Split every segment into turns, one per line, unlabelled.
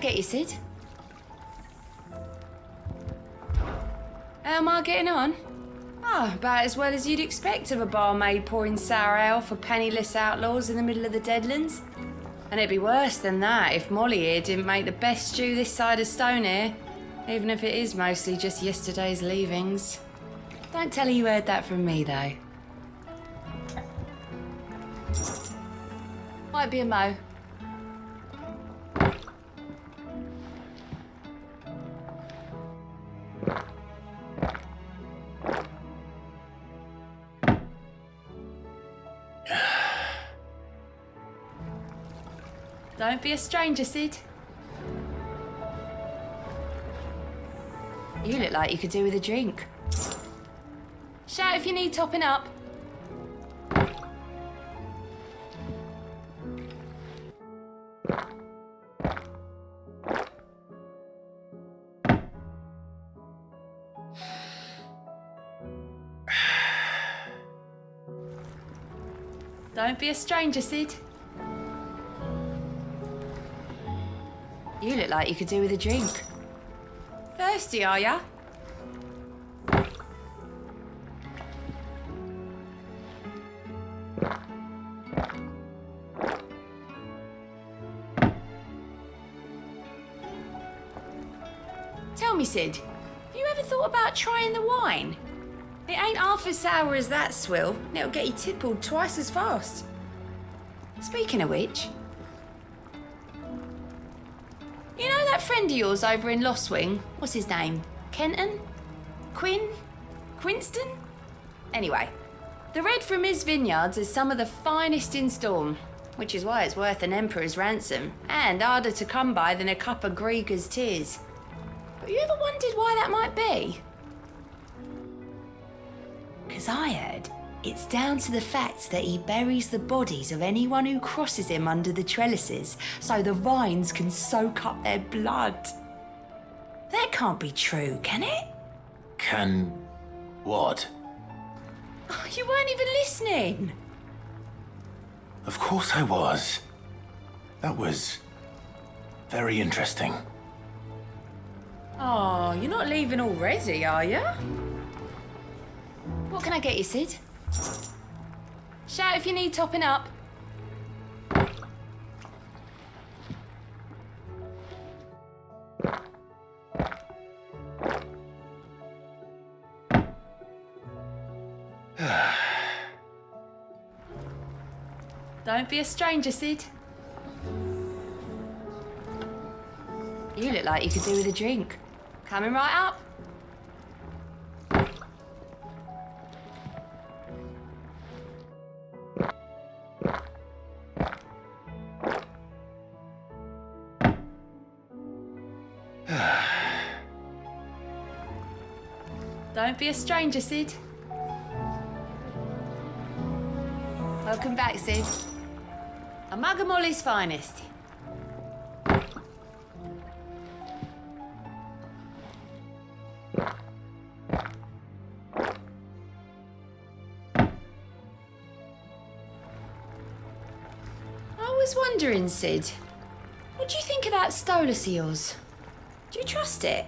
get you, Sid? How am I getting on? Oh, about as well as you'd expect of a barmaid pouring sour ale for penniless outlaws in the middle of the Deadlands. And it'd be worse than that if Molly here didn't make the best stew this side of Stone here, even if it is mostly just yesterday's leavings. Don't tell her you heard that from me, though. Might be a mo. Don't be a stranger, Sid. You look like you could do with a drink. Shout if you need topping up. Don't be a stranger, Sid. You look like you could do with a drink. Thirsty, are ya? Tell me, Sid, have you ever thought about trying the wine? It ain't half as sour as that swill, and it'll get you tippled twice as fast. Speaking of which, you know that friend of yours over in Lost Wing? What's his name? Kenton? Quinn? Quinston? Anyway, the red from his vineyards is some of the finest in Storm, which is why it's worth an emperor's ransom, and harder to come by than a cup of Grieger's tears. But you ever wondered why that might be? Because I heard it's down to the fact that he buries the bodies of anyone who crosses him under the trellises so the vines can soak up their blood. That can't be true, can it?
Can... what?
Oh, you weren't even listening.
Of course I was. That was... very interesting.
Oh, you're not leaving already, are you? What can I get you, Sid? Shout if you need topping up. Don't be a stranger, Sid. You look like you could do with a drink. Coming right up. Don't be a stranger, Sid. Welcome back, Sid. A mug of Molly's finest. I was wondering, Sid, what do you think of that stolus of yours? Do you trust it?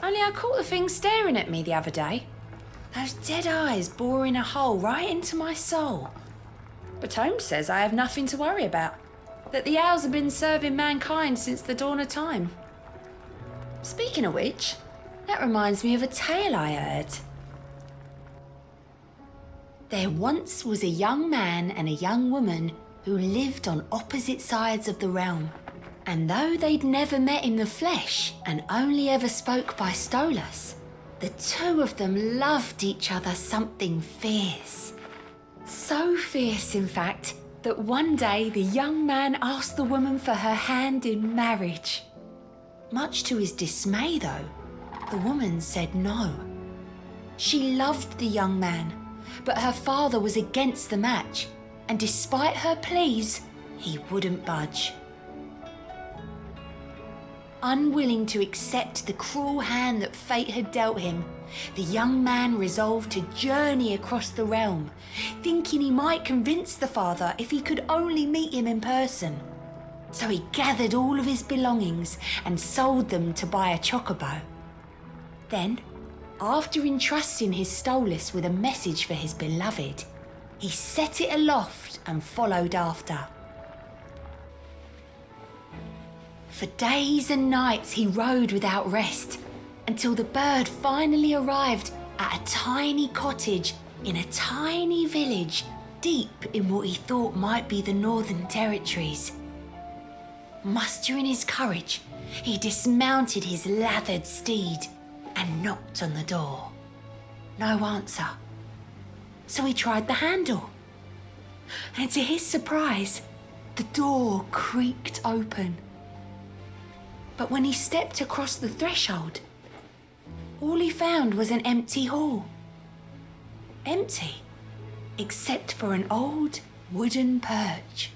Only I caught the thing staring at me the other day. Those dead eyes boring a hole right into my soul. But Holmes says I have nothing to worry about. That the owls have been serving mankind since the dawn of time. Speaking of which, that reminds me of a tale I heard. There once was a young man and a young woman who lived on opposite sides of the realm. And though they'd never met in the flesh and only ever spoke by Stolas, the two of them loved each other something fierce. So fierce, in fact, that one day the young man asked the woman for her hand in marriage. Much to his dismay, though, the woman said no. She loved the young man, but her father was against the match, and despite her pleas, he wouldn't budge. Unwilling to accept the cruel hand that fate had dealt him, the young man resolved to journey across the realm, thinking he might convince the father if he could only meet him in person. So he gathered all of his belongings and sold them to buy a chocobo. Then, after entrusting his Stolas with a message for his beloved, he set it aloft and followed after. For days and nights he rode without rest, until the bird finally arrived at a tiny cottage in a tiny village deep in what he thought might be the Northern Territories. Mustering his courage, he dismounted his lathered steed and knocked on the door. No answer. So he tried the handle. And to his surprise, the door creaked open. But when he stepped across the threshold, all he found was an empty hall. Empty, except for an old wooden perch,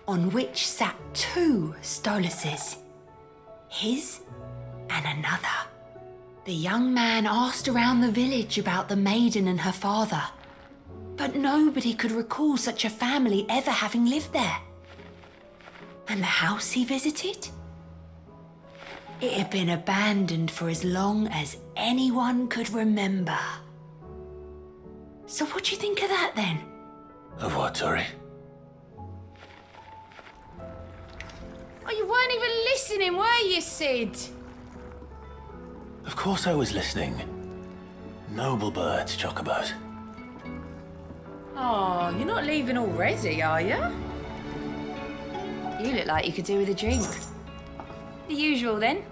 on which sat 2 Stolases, his and another. The young man asked around the village about the maiden and her father, but nobody could recall such a family ever having lived there. And the house he visited? It had been abandoned for as long as anyone could remember. So what do you think of that then?
Of what, sorry?
Oh, you weren't even listening, were you, Sid?
Of course I was listening. Noble birds, Chocobos.
Oh, you're not leaving already, are you? You look like you could do with a drink. The usual, then.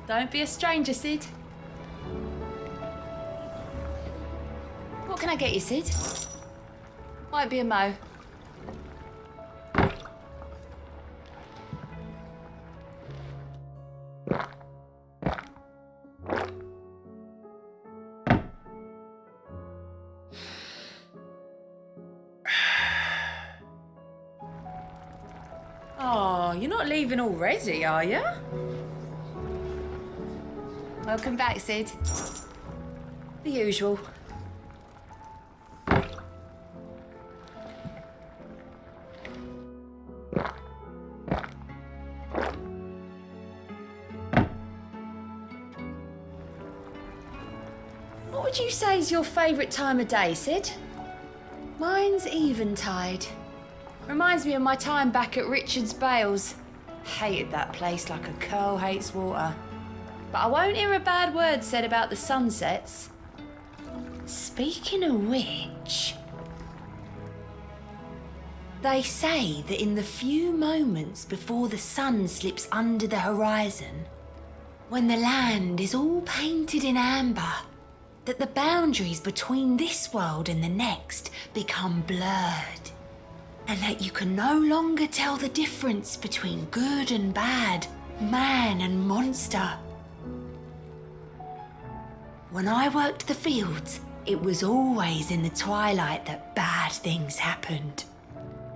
Don't be a stranger, Sid. What can I get you, Sid? Might be a mo. Oh, you're not leaving already, are you? Welcome back, Sid. The usual. What would you say is your favourite time of day, Sid? Mine's eventide. Reminds me of my time back at Richard's Bales. Hated that place like a curl hates water. But I won't hear a bad word said about the sunsets. Speaking of which, they say that in the few moments before the sun slips under the horizon, when the land is all painted in amber, that the boundaries between this world and the next become blurred, and that you can no longer tell the difference between good and bad, man and monster. When I worked the fields, it was always in the twilight that bad things happened.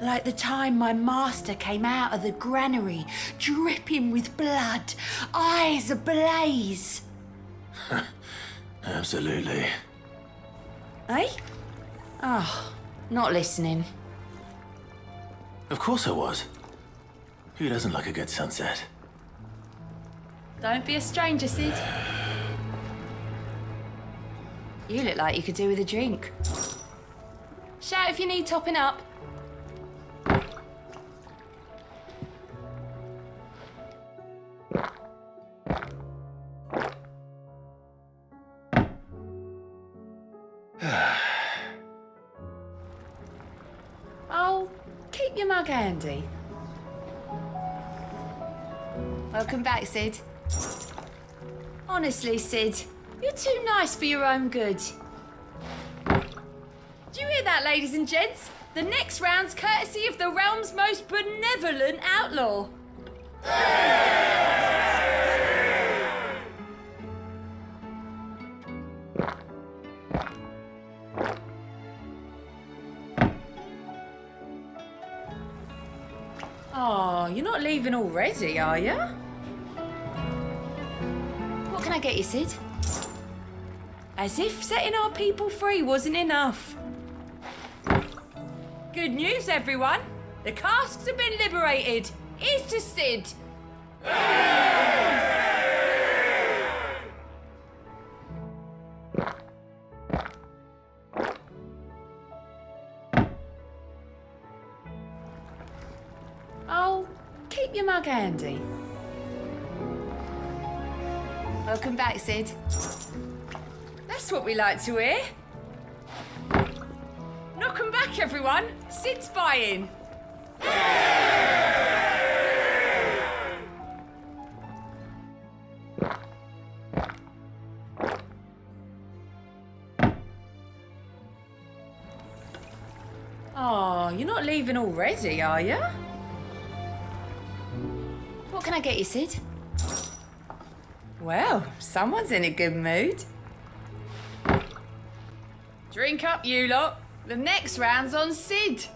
Like the time my master came out of the granary, dripping with blood, eyes ablaze.
Absolutely.
Eh? Oh, not listening.
Of course I was. Who doesn't like a good sunset?
Don't be a stranger, Sid. You look like you could do with a drink. Shout if you need topping up. Oh, keep your mug handy. Welcome back, Sid. Honestly, Sid, you're too nice for your own good. Do you hear that, ladies and gents? The next round's courtesy of the realm's most benevolent outlaw.
you're not leaving already, are you?
What can I get you, Sid?
As if setting our people free wasn't enough. Good news, everyone. The casks have been liberated. Here's to Sid. Oh, keep your mug handy.
Welcome back, Sid.
That's what we like to hear. Knock 'em back, everyone. Sid's buying. Oh, you're not leaving already, are you?
What can I get you, Sid?
Well, someone's in a good mood. Drink up, you lot. The next round's on Sid.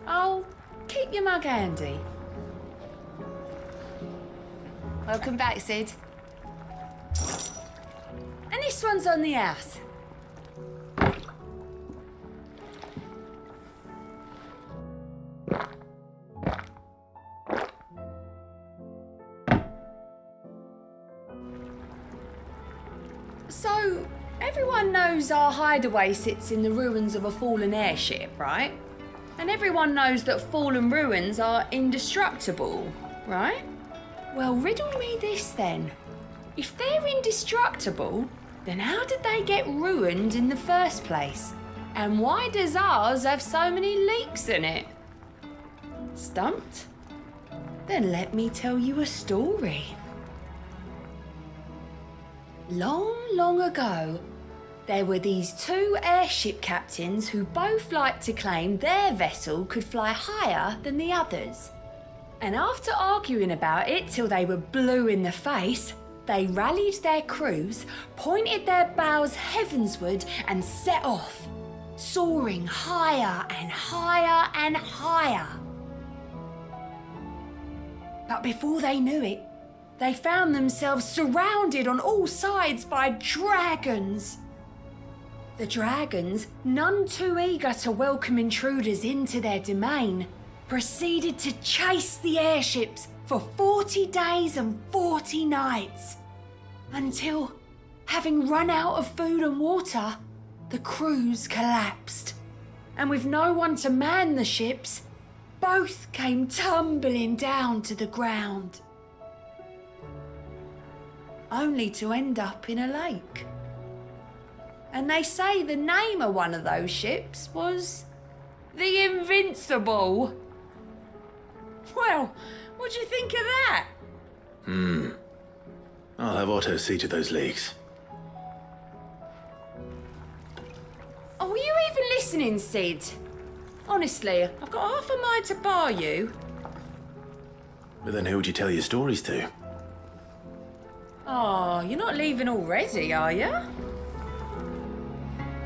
Oh, keep your mug handy.
Welcome back, Sid.
And this one's on the house. So, everyone knows our hideaway sits in the ruins of a fallen airship, right? And everyone knows that fallen ruins are indestructible, right? Well, riddle me this then. If they're indestructible, then how did they get ruined in the first place? And why does ours have so many leaks in it? Stumped? Then let me tell you a story. Long, long ago, there were these two airship captains who both liked to claim their vessel could fly higher than the others. And after arguing about it till they were blue in the face, they rallied their crews, pointed their bows heavensward and set off, soaring higher and higher and higher. But before they knew it, they found themselves surrounded on all sides by dragons. The dragons, none too eager to welcome intruders into their domain, proceeded to chase the airships for 40 days and 40 nights, until, having run out of food and water, the crews collapsed. And with no one to man the ships, both came tumbling down to the ground, only to end up in a lake. And they say the name of one of those ships was the Invincible. Well, what do you think of that?
I'll have Otto see to those leaks.
Oh, were you even listening, Sid? Honestly, I've got half a mind to bar you.
But then who would you tell your stories to?
Oh, you're not leaving already, are you?